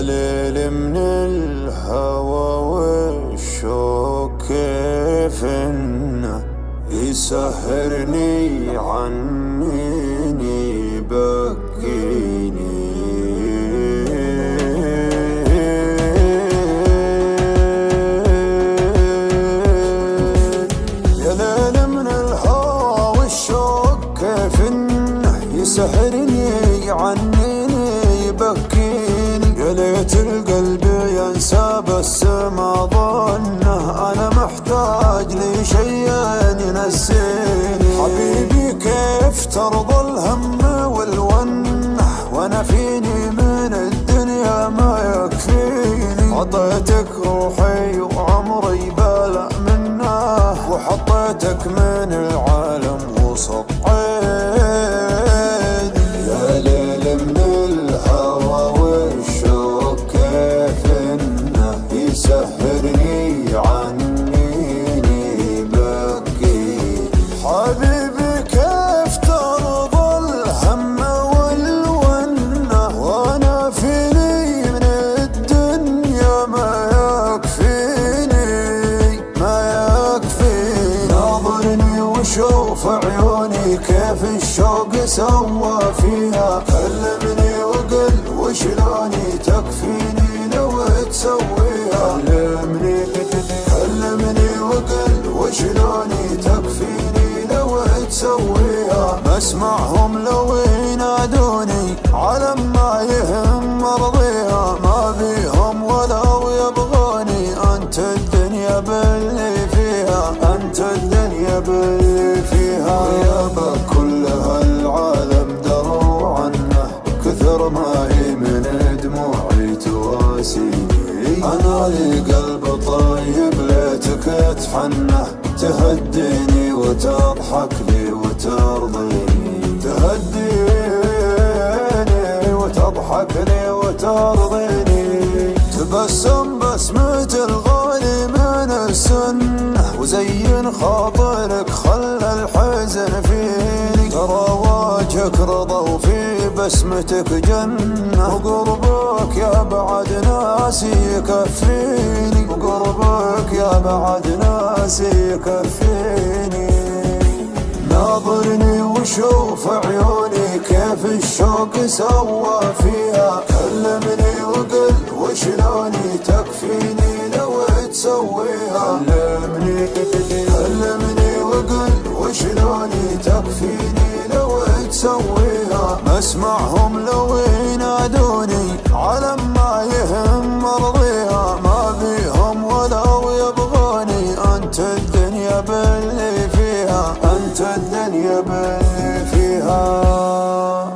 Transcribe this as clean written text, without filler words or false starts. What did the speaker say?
ليل من الهوى والشوق كيف انه يسهرني عنيني يبكيني. يا ليل من الهوى والشوق كيف انه يسهرني عنيني يبكيني. يا ليت القلب ينسى بس ما ظنه انا محتاج لي شيء ينسيني. حبيبي كيف ترضى الهم والونه وانا فيني من الدنيا ما يكفيني. عطيتك روحي وعمري بلا منه وحطيتك من العالم وسط عيني. يا ليل من الهوى والشوق كيف انه يسهرني عنيني يبكيني. حبيبي كيف ترضى الهم والونه وانا فيني من الدنيا ما يكفيني ما يكفيني. ناظرني وشوف عيوني كيف الشوق سوى فيها. كلمني وقل وشلوني تكفيني لو تسويها. كلمني وقل وشلوني تكفيني لو تسويها. بسمعهم لو ينادوني على ما يهم مرضيها. ما بيهم ولو يبغوني انت الدنيا باللي فيها. انت الدنيا باللي فيها. غيابك كل هالعالم دروا عنه كثر ما هي من دموعي تواسيني. انا لي قلب طيب ليتك تحنه تهديني وتضحك لي وترضيني. تهديني وتضحك لي وترضيني. تبسم بسمة الغالي من السنة وزين خاطرك خلى الحزن فيني. ترى وجهك رضا وفي بسمتك جنة. وقربك يا بعد ناسي يكفيني. وقربك يا بعد ناسي يكفيني. ناظرني وشوف عيوني كيف الشوق سوى فيها. كلمني وقل وشلوني تكفيني لو تسويها. كلمني وقل وشلوني تكفيني لو تسويها. مسمعهم لو ينادوني على ما يهم مرضيها. ما بيهم ولو يبغوني انت الدنيا باللي فيها. انت الدنيا باللي فيها.